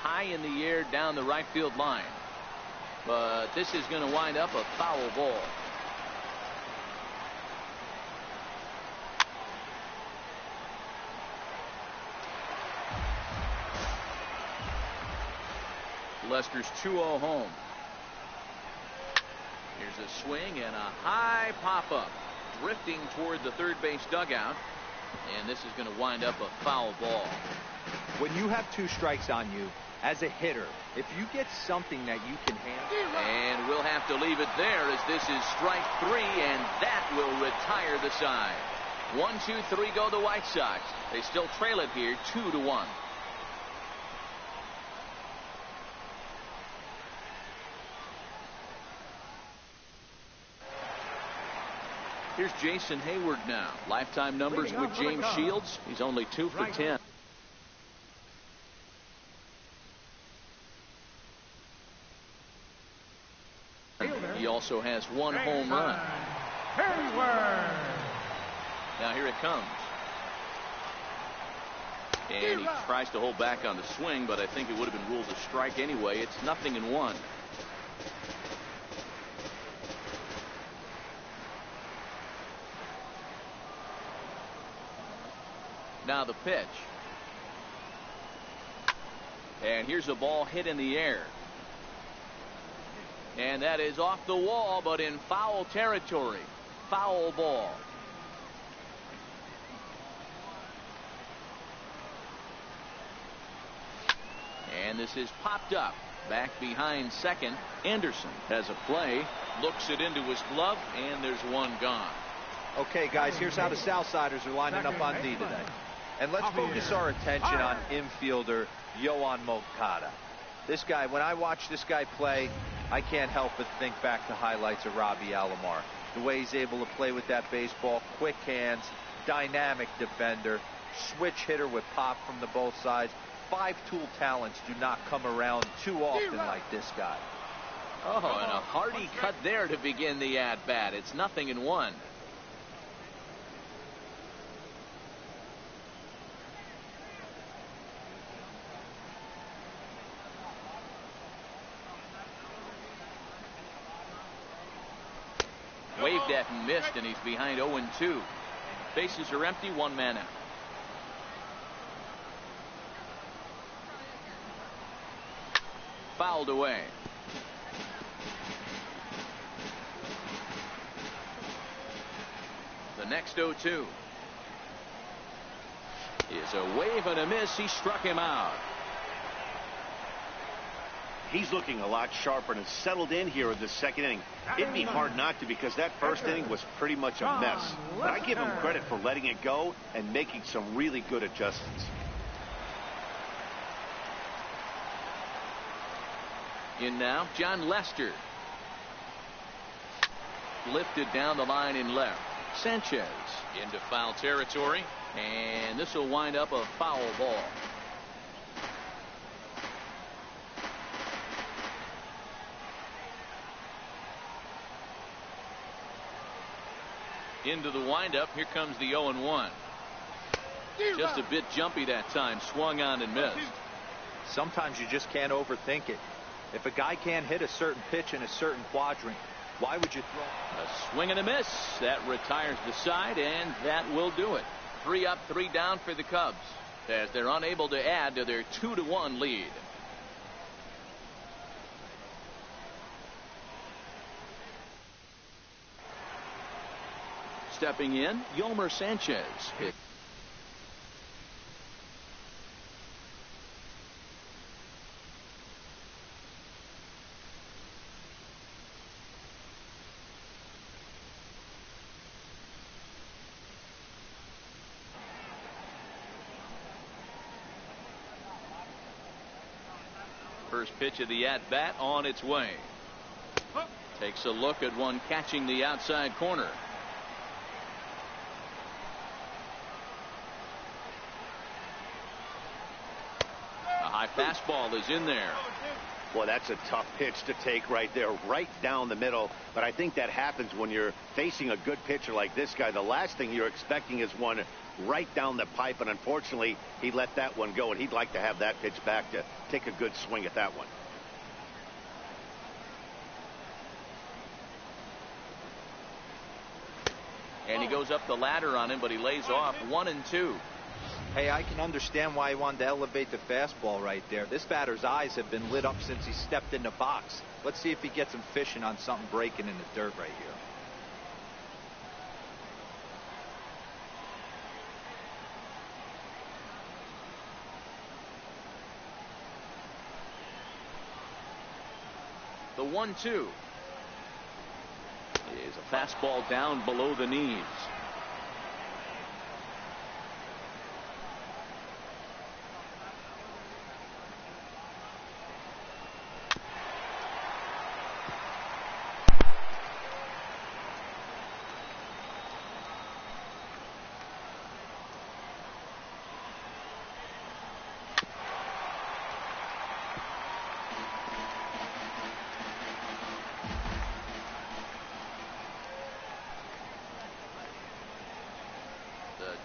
high in the air down the right field line. But this is going to wind up a foul ball. Lester's 2-0 home. Here's a swing and a high pop-up, drifting toward the third base dugout. And this is going to wind up a foul ball. When you have 2 strikes on you, as a hitter, if you get something that you can handle. And we'll have to leave it there as this is strike 3, and that will retire the side. 1, 2, 3 go the White Sox. They still trail it here 2-1. Here's Jason Hayward now. Lifetime numbers with James Shields. He's only 2 for 10. He also has 1 home run. Now here it comes. And he tries to hold back on the swing, but I think it would have been ruled a strike anyway. It's 0-1. Now the pitch. And here's a ball hit in the air. And that is off the wall, but in foul territory. Foul ball. And this is popped up. Back behind second. Anderson has a play. Looks it into his glove, and there's 1 gone. Okay, guys, here's how the Southsiders are lining up on D today. And let's focus our attention on infielder Yoan Moncada. This guy, when I watch this guy play, I can't help but think back to highlights of Robbie Alomar. The way he's able to play with that baseball, quick hands, dynamic defender, switch hitter with pop from the both sides. 5-tool talents do not come around too often like this guy. Oh, and a hearty cut there to begin the at-bat. It's 0-1. Waved at and missed, and he's behind 0-2. Bases are empty, 1 man out. Fouled away. The next 0-2 is a wave and a miss. He struck him out. He's looking a lot sharper and has settled in here in the second inning. It'd be hard not to, because that first inning was pretty much a mess. But I give him credit for letting it go and making some really good adjustments. In now, John Lester. Lifted down the line in left. Sanchez into foul territory, and this will wind up a foul ball. Into the windup. Here comes the 0-1. Just a bit jumpy that time. Swung on and missed. Sometimes you just can't overthink it. If a guy can't hit a certain pitch in a certain quadrant, why would you throw? A swing and a miss. That retires the side, and that will do it. 3 up, 3 down for the Cubs, as they're unable to add to their 2-1 lead. Stepping in, Yolmer Sanchez. First pitch of the at-bat on its way. Takes a look at one catching the outside corner. A high fastball is in there. Well, that's a tough pitch to take right there, right down the middle. But I think that happens when you're facing a good pitcher like this guy. The last thing you're expecting is one right down the pipe, and unfortunately, he let that one go, and he'd like to have that pitch back to take a good swing at that one. And he goes up the ladder on him, but he lays off 1-2. Hey, I can understand why he wanted to elevate the fastball right there. This batter's eyes have been lit up since he stepped in the box. Let's see if he gets him fishing on something breaking in the dirt right here. The 1-2 is a fastball down below the knees.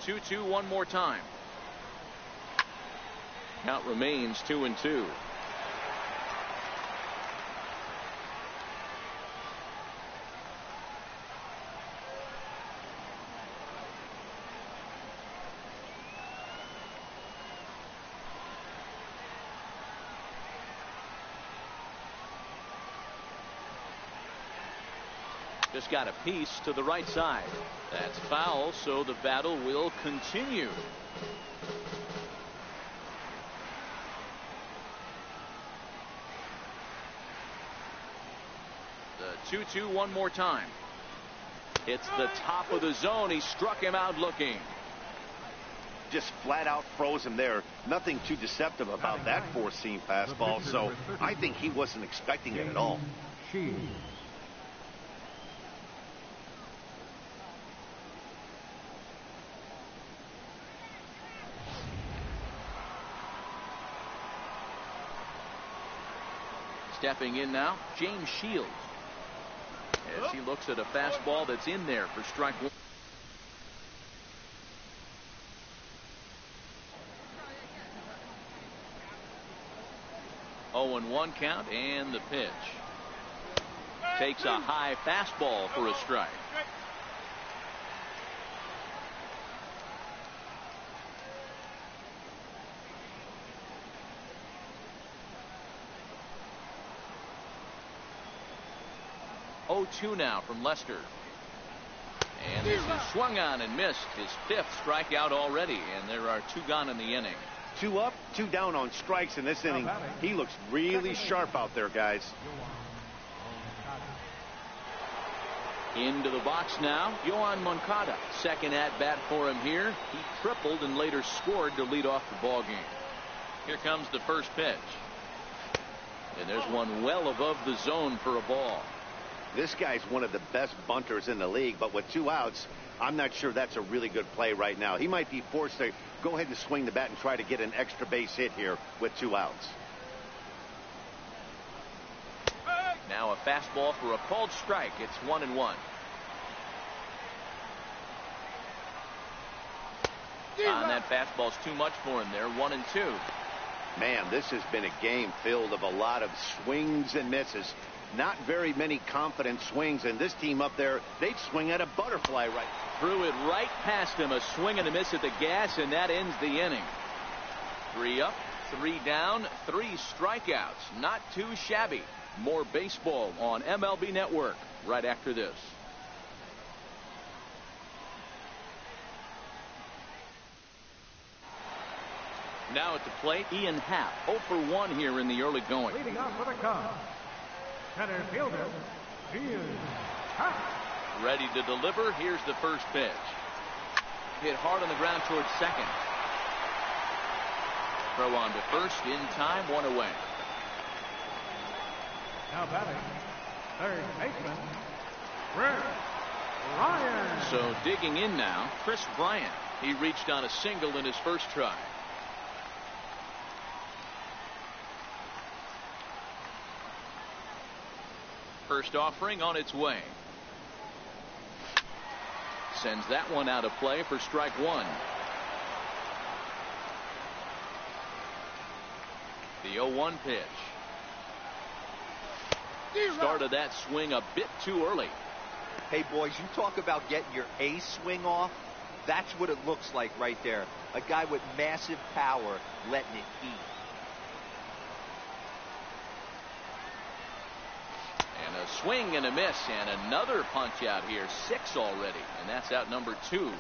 The 2-2 one more time. Count remains 2-2. Just got a piece to the right side. That's foul, so the battle will continue. The 2-2 one more time. It's the top of the zone. He struck him out looking. Just flat out froze him there. Nothing too deceptive about that four-seam fastball, so I think he wasn't expecting it at all. Stepping in now, James Shields, as he looks at a fastball that's in there for strike one. Oh, and 1 count, and the pitch. Takes a high fastball for a strike. Oh, 2 now from Lester. And this is swung on and missed. His 5th strikeout already, and there are 2 gone in the inning. 2 up, 2 down on strikes in this inning. He looks really sharp out there, guys. Into the box now, Yoan Moncada. Second at bat for him here. He tripled and later scored to lead off the ball game. Here comes the first pitch. And there's one well above the zone for a ball. This guy's one of the best bunters in the league, but with 2 outs, I'm not sure that's a really good play right now. He might be forced to go ahead and swing the bat and try to get an extra base hit here with 2 outs. Now a fastball for a called strike. It's 1-1. On that fastball's too much for him there. 1-2. Man, this has been a game filled of a lot of swings and misses. Not very many confident swings, and this team up there, they'd swing at a butterfly right. Threw it right past him. A swing and a miss at the gas, and that ends the inning. 3 up, 3 down, 3 strikeouts. Not too shabby. More baseball on MLB Network right after this. Now at the plate, Ian Happ, 0 for 1 here in the early going. Leading off for the Cubs, center fielder, Ian Happ. Ready to deliver. Here's the first pitch. Hit hard on the ground towards second. Throw on to first in time, 1 away. Now batting, third baseman, Chris Bryant. So digging in now, Chris Bryant. He reached on a single in his first try. First offering on its way. Sends that one out of play for strike 1. The 0-1 pitch. Started that swing a bit too early. Hey, boys, you talk about getting your A swing off. That's what it looks like right there. A guy with massive power letting it eat. And a swing and a miss, and another punch out here. 6 already, and that's out number 2.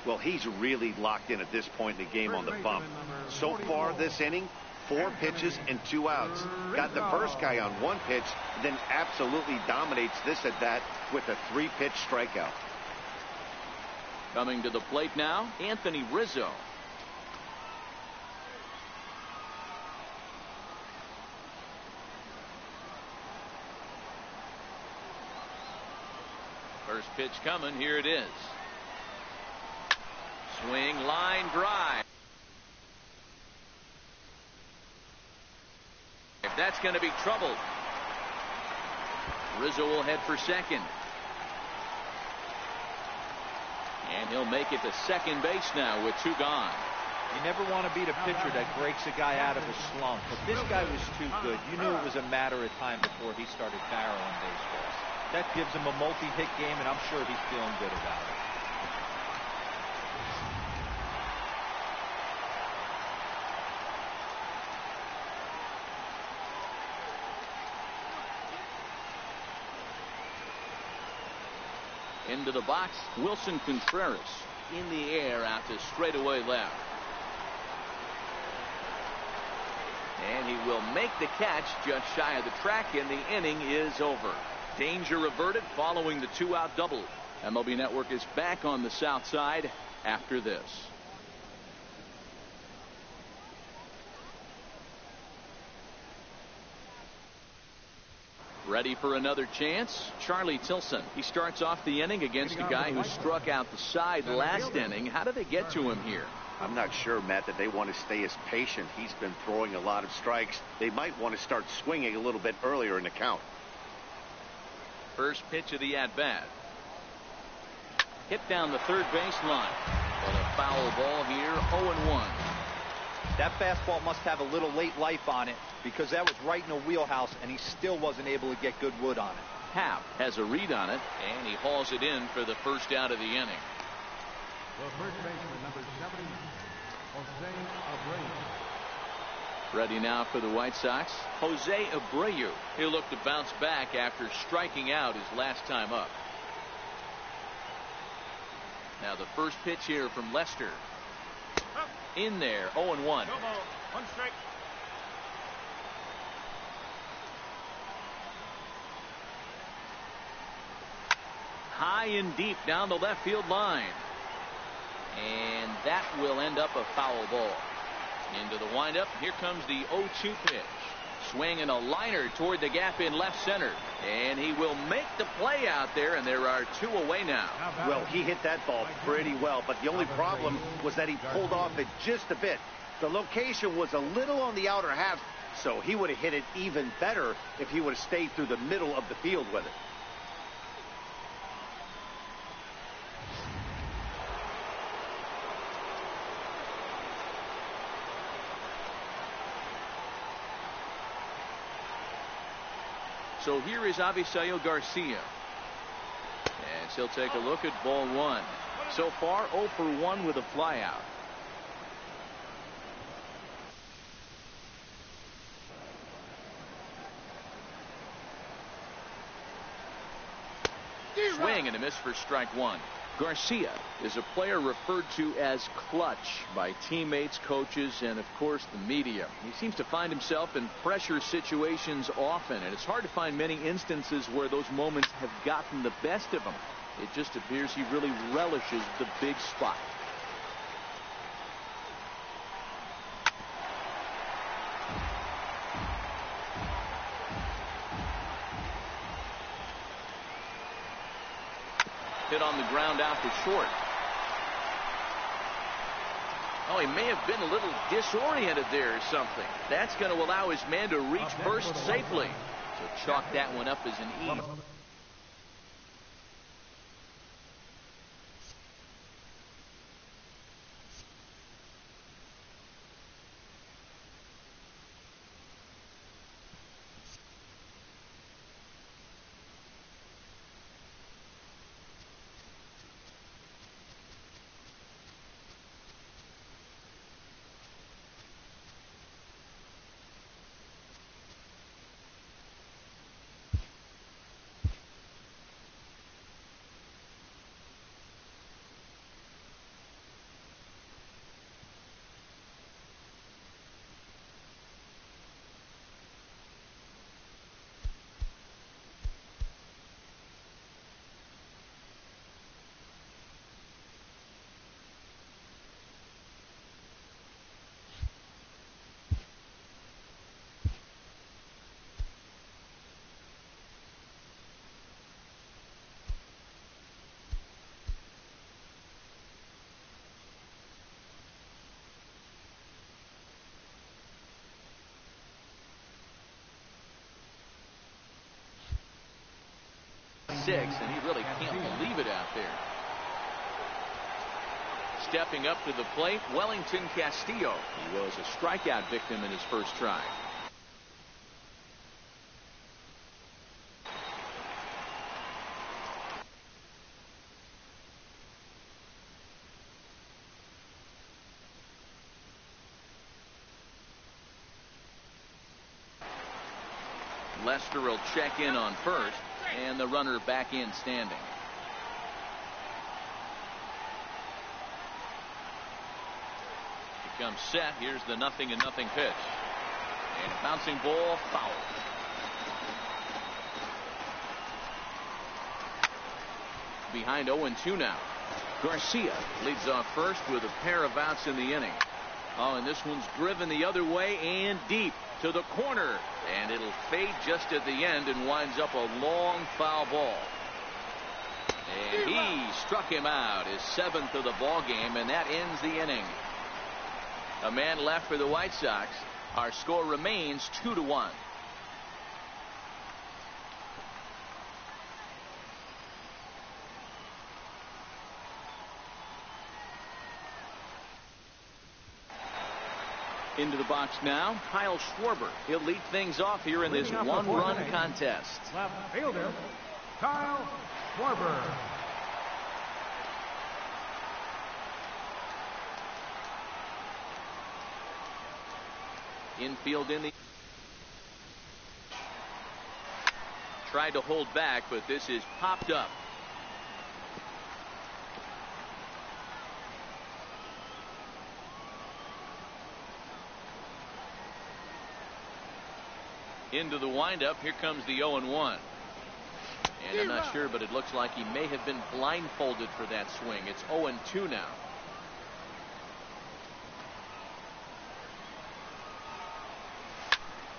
Well, he's really locked in at this point in the game on the bump. So far this inning, 4 pitches and 2 outs. Got the first guy on 1 pitch, then absolutely dominates this at bat with a 3-pitch strikeout. Coming to the plate now, Anthony Rizzo. First pitch coming. Here it is. Swing, line drive. That's going to be trouble. Rizzo will head for second. And he'll make it to second base now with 2 gone. You never want to beat a pitcher that breaks a guy out of a slump, but this guy was too good. You knew it was a matter of time before he started barreling baseballs. That gives him a multi-hit game, and I'm sure he's feeling good about it. Into the box, Wilson Contreras in the air out to straightaway left. And he will make the catch just shy of the track, and the inning is over. Danger averted following the 2-out double. MLB Network is back on the south side after this. Ready for another chance? Charlie Tilson. He starts off the inning against a guy who struck out the side last inning. How did they get to him here? I'm not sure, Matt, that they want to stay as patient. He's been throwing a lot of strikes. They might want to start swinging a little bit earlier in the count. First pitch of the at-bat. Hit down the third baseline. But a foul ball here, 0-1. That fastball must have a little late life on it, because that was right in the wheelhouse, and he still wasn't able to get good wood on it. Happ has a read on it, and he hauls it in for the first out of the inning. The first baseman, number 70, Jose Abreu. Ready now for the White Sox, Jose Abreu. He'll look to bounce back after striking out his last time up. Now the first pitch here from Lester. In there, 0-1. 1 strike. High and deep down the left field line. And that will end up a foul ball. Into the windup, here comes the 0-2 pitch. Swinging a liner toward the gap in left center. And he will make the play out there, and there are 2 away now. Well, he hit that ball pretty well, but the only problem was that he pulled off it just a bit. The location was a little on the outer half, so he would have hit it even better if he would have stayed through the middle of the field with it. So here is Avisail Garcia. And he'll take a look at ball 1. So far 0 for 1 with a flyout. Swing and a miss for strike 1. Garcia is a player referred to as clutch by teammates, coaches, and of course the media. He seems to find himself in pressure situations often, and it's hard to find many instances where those moments have gotten the best of him. It just appears he really relishes the big spot. Hit on the ground out to short. Oh, he may have been a little disoriented there or something. That's going to allow his man to reach first safely. So chalk that one up as an E. and he really can't believe it out there. Stepping up to the plate, Wellington Castillo. He was a strikeout victim in his first try. Lester will check in on first, and the runner back in standing. He comes set. Here's the 0-0 pitch. And a bouncing ball foul. Behind 0-2 now. Garcia leads off first with a pair of outs in the inning. Oh, and this one's driven the other way and deep to the corner. And it'll fade just at the end and winds up a long foul ball. And he struck him out, his 7th of the ball game, and that ends the inning. A man left for the White Sox. Our score remains 2-1. Into the box now, Kyle Schwarber. He'll lead things off here in this one-run contest. Left fielder, Kyle Schwarber. Infield in the... Tried to hold back, but this is popped up. Into the windup. Here comes the 0-1. And I'm not sure, but it looks like he may have been blindfolded for that swing. It's 0-2 now.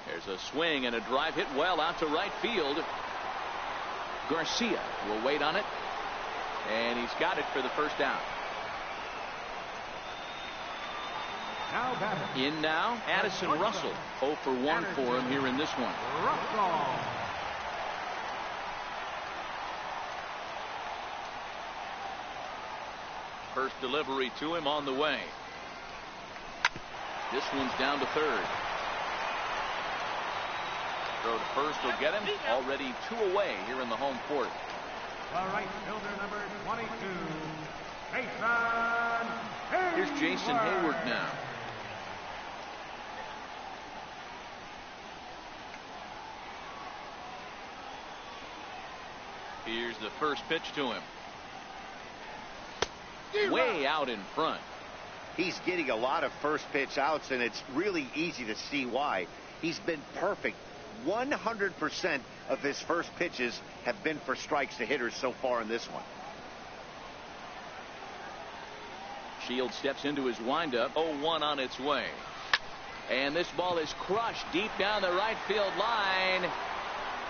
There's a swing and a drive hit well out to right field. Garcia will wait on it. And he's got it for the first down. In now, Addison Russell. 0 for 1 for him here in this one. First delivery to him on the way. This one's down to third. Throw to first will get him. Already 2 away here in the home court. The right fielder, number 22, Jason Hayward. Here's Jason Hayward now. Here's the first pitch to him. Way out in front. He's getting a lot of first pitch outs, and it's really easy to see why. He's been perfect. 100% of his first pitches have been for strikes to hitters so far in this one. Shield steps into his windup. 0-1 on its way. And this ball is crushed deep down the right field line.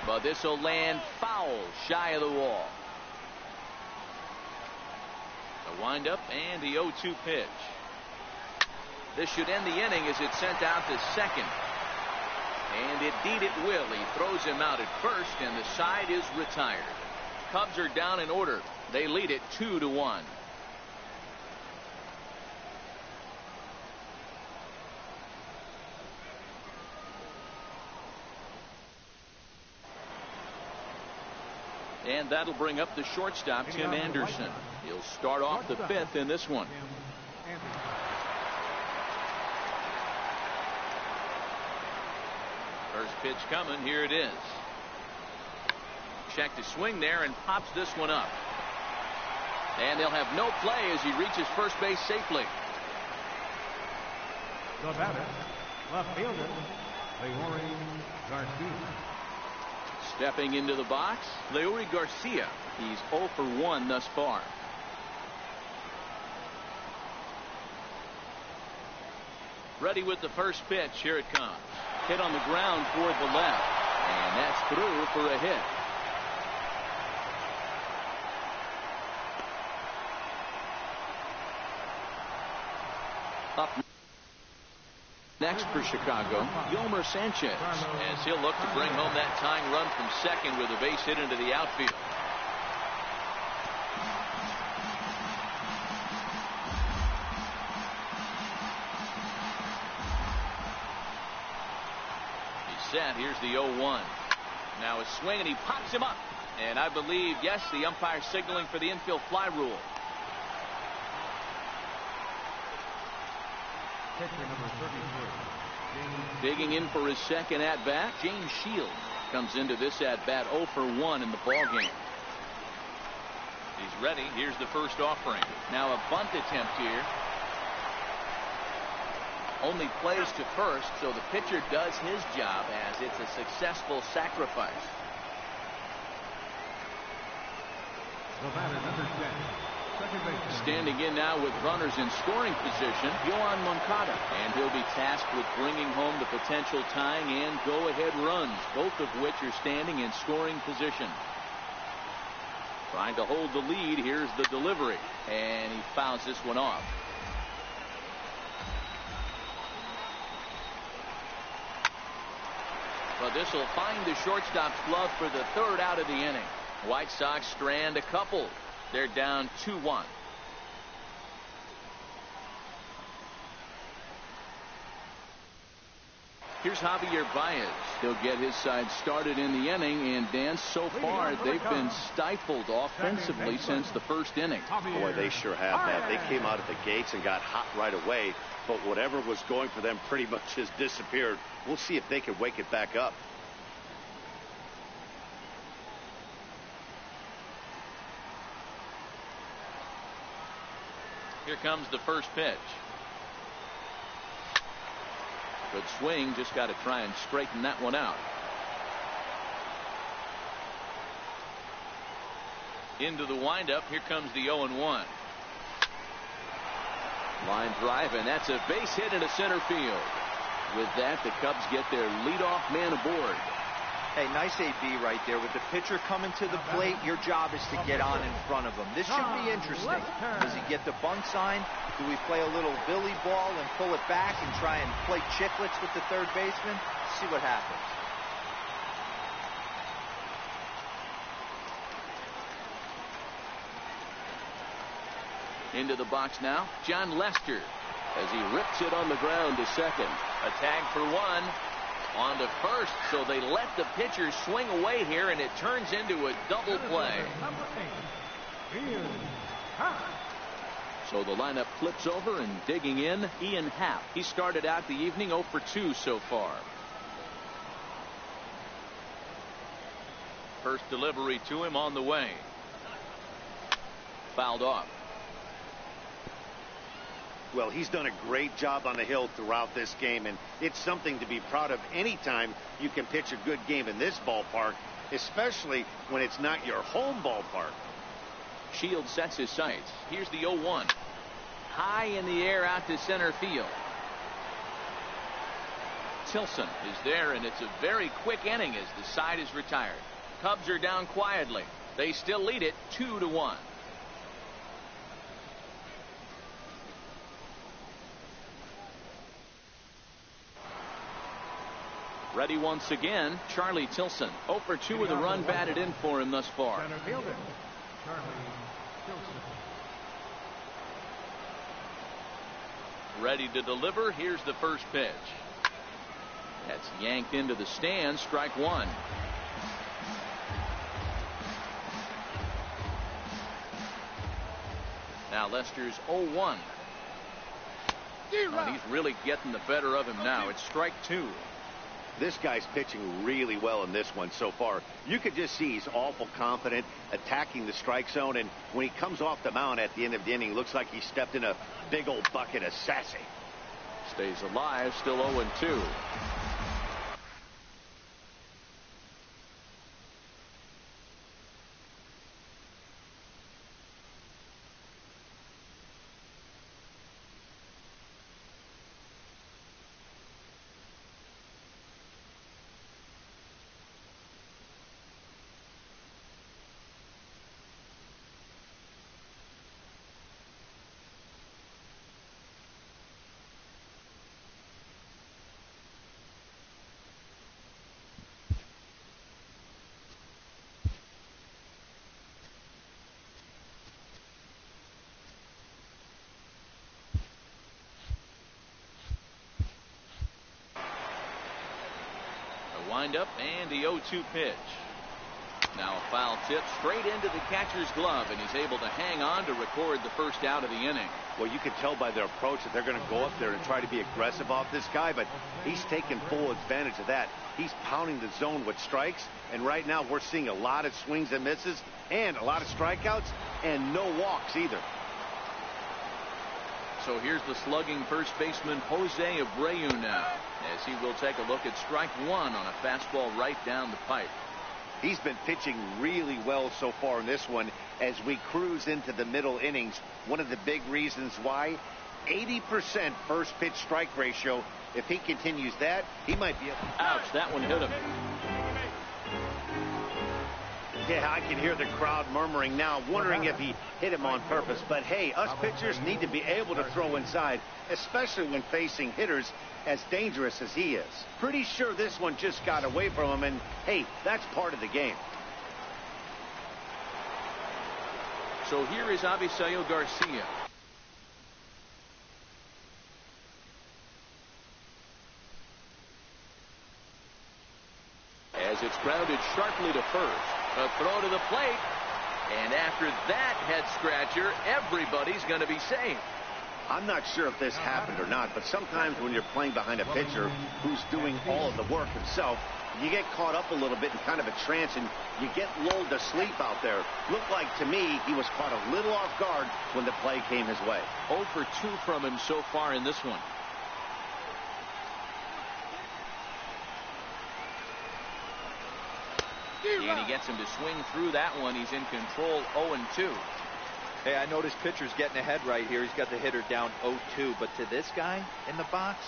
But this will land foul shy of the wall. The windup and the 0-2 pitch. This should end the inning as it's sent out to second. And indeed it will. He throws him out at first, and the side is retired. Cubs are down in order. They lead it 2-1. And that'll bring up the shortstop, Tim Anderson. He'll start off the 5th in this one. First pitch coming. Here it is. Check to swing there and pops this one up. And they'll have no play as he reaches first base safely. The batter, left fielder, Leury Garcia. Stepping into the box, Leury Garcia. He's 0 for 1 thus far. Ready with the first pitch. Here it comes. Hit on the ground toward the left. And that's through for a hit. Up next for Chicago, Yolmer Sanchez, as he'll look to bring home that tying run from second with a base hit into the outfield. set. Here's the 0-1. Now a swing, and he pops him up. And I believe, yes, the umpire signaling for the infield fly rule. Pitcher number 33. Digging in for his second at-bat, James Shields comes into this at-bat 0 for 1 in the ballgame. He's ready. Here's the first offering. Now a bunt attempt here. Only plays to first, so the pitcher does his job as it's a successful sacrifice. The batter number 10. Second baseman. Standing in now with runners in scoring position, Yoan Moncada. And he'll be tasked with bringing home the potential tying and go-ahead runs, both of which are standing in scoring position. Trying to hold the lead. Here's the delivery. And he fouls this one off. But this will find the shortstop's glove for the third out of the inning. White Sox strand a couple. They're down 2-1. Here's Javier Baez. He'll get his side started in the inning, and Dan, so far they've been stifled offensively since the first inning. Boy, they sure have, Matt. They came out of the gates and got hot right away, but whatever was going for them pretty much has disappeared. We'll see if they can wake it back up. Here comes the first pitch. Good swing, just got to try and straighten that one out. Into the windup, here comes the 0-1. Line drive, and that's a base hit into center field. With that, the Cubs get their leadoff man aboard. Hey, nice AB right there. With the pitcher coming to the plate, your job is to get on in front of him. This should be interesting. Does he get the bunt sign? Do we play a little Billy ball and pull it back and try and play chicklets with the third baseman? See what happens. Into the box now, John Lester, as he rips it on the ground to second. A tag for one. On to first, so they let the pitcher swing away here, and it turns into a double play. So the lineup flips over, and digging in, Ian Happ. He started out the evening 0 for 2 so far. First delivery to him on the way. Fouled off. Well, he's done a great job on the hill throughout this game, and it's something to be proud of anytime you can pitch a good game in this ballpark, especially when it's not your home ballpark. Shields sets his sights. Here's the 0-1. High in the air out to center field. Tilson is there, and it's a very quick inning as the side is retired. Cubs are down quietly. They still lead it 2-1. Ready once again, Charlie Tilson. 0 for 2 with a run batted in for him thus far. Center fielder, Charlie Tilson. Ready to deliver. Here's the first pitch. That's yanked into the stand. Strike one. Now Lester's 0-1. And he's really getting the better of him now. It's strike two. This guy's pitching really well in this one so far. You could just see he's awful confident, attacking the strike zone, and when he comes off the mound at the end of the inning, looks like he stepped in a big old bucket of sassy. Stays alive, still 0-2. The windup and the 0-2 pitch. Now a foul tip straight into the catcher's glove, and he's able to hang on to record the first out of the inning. Well, you can tell by their approach that they're going to go up there and try to be aggressive off this guy, but he's taking full advantage of that. He's pounding the zone with strikes, and right now we're seeing a lot of swings and misses and a lot of strikeouts and no walks either. So here's the slugging first baseman Jose Abreu now, as he will take a look at strike one on a fastball right down the pipe. He's been pitching really well so far in this one as we cruise into the middle innings. One of the big reasons why, 80% first pitch strike ratio. If he continues that, he might be able to... Ouch, that one hit him. Yeah, I can hear the crowd murmuring now, wondering if he hit him on purpose. But hey, us pitchers need to be able to throw inside, especially when facing hitters as dangerous as he is. Pretty sure this one just got away from him, and hey, that's part of the game. So here is Avisail Garcia. As it's grounded sharply to first. A throw to the plate. And after that head scratcher, everybody's going to be safe. I'm not sure if this happened or not, but sometimes when you're playing behind a pitcher who's doing all of the work himself, you get caught up a little bit in kind of a trance and you get lulled to sleep out there. Looked like to me he was caught a little off guard when the play came his way. 0 for 2 from him so far in this one. And he gets him to swing through that one. He's in control, 0-2. Hey, I noticed pitcher's getting ahead right here. He's got the hitter down 0-2, but to this guy in the box,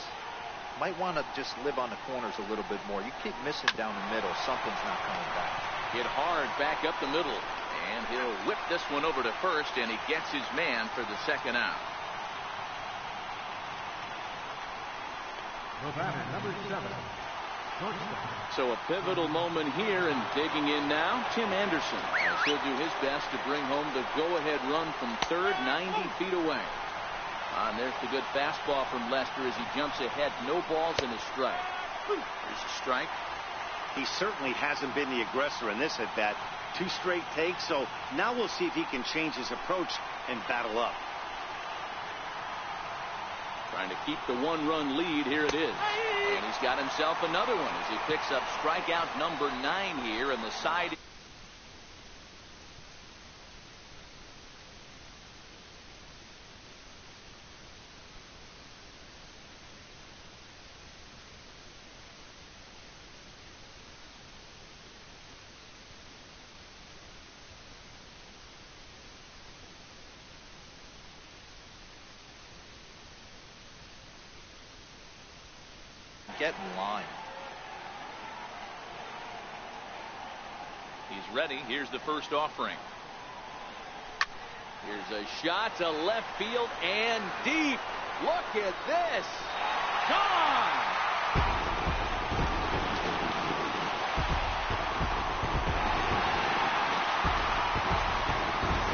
might want to just live on the corners a little bit more. You keep missing down the middle, something's not coming back. Hit hard back up the middle, and he'll whip this one over to first, and he gets his man for the second out. The batter, number 7. So a pivotal moment here, and digging in now, Tim Anderson, as he'll do his best to bring home the go-ahead run from third, 90 feet away. And there's the good fastball from Lester as he jumps ahead. No balls and a strike. There's a strike. He certainly hasn't been the aggressor in this at-bat. 2 straight takes, so now we'll see if he can change his approach and battle up. Trying to keep the 1-run lead. Here it is. And he's got himself another one as he picks up strikeout number 9 here in the side. Get in line. He's ready. Here's the first offering. Here's a shot to left field and deep. Look at this. Gone.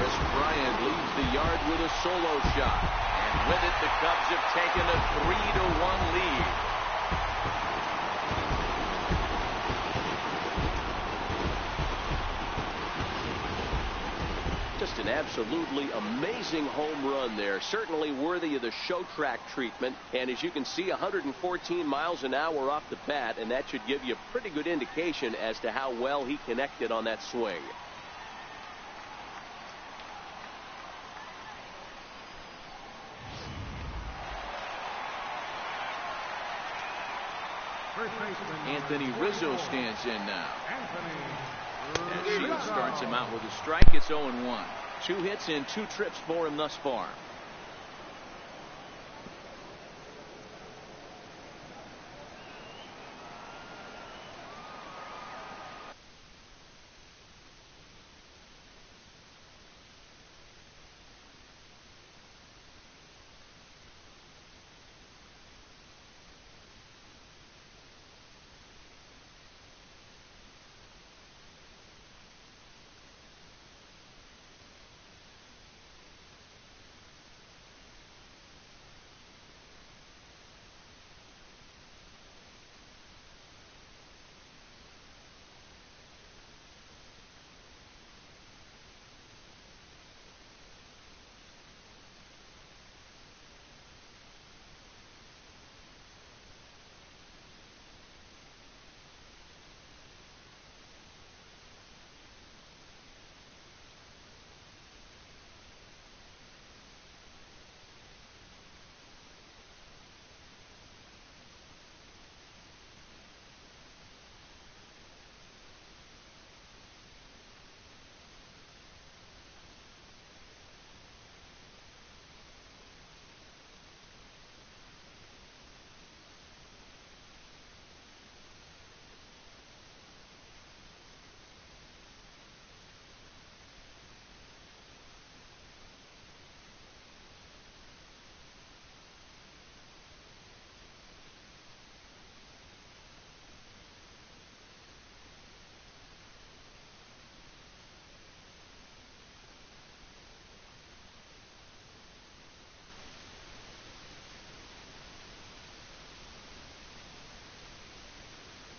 Chris Bryant leaves the yard with a solo shot. And with it, the Cubs have taken a 3-1 lead. Just an absolutely amazing home run there. Certainly worthy of the show track treatment. And as you can see, 114 miles an hour off the bat, and that should give you a pretty good indication as to how well he connected on that swing. Anthony Rizzo stands in now. And Shields starts him out with a strike. It's 0-1. 2 hits and 2 trips for him thus far.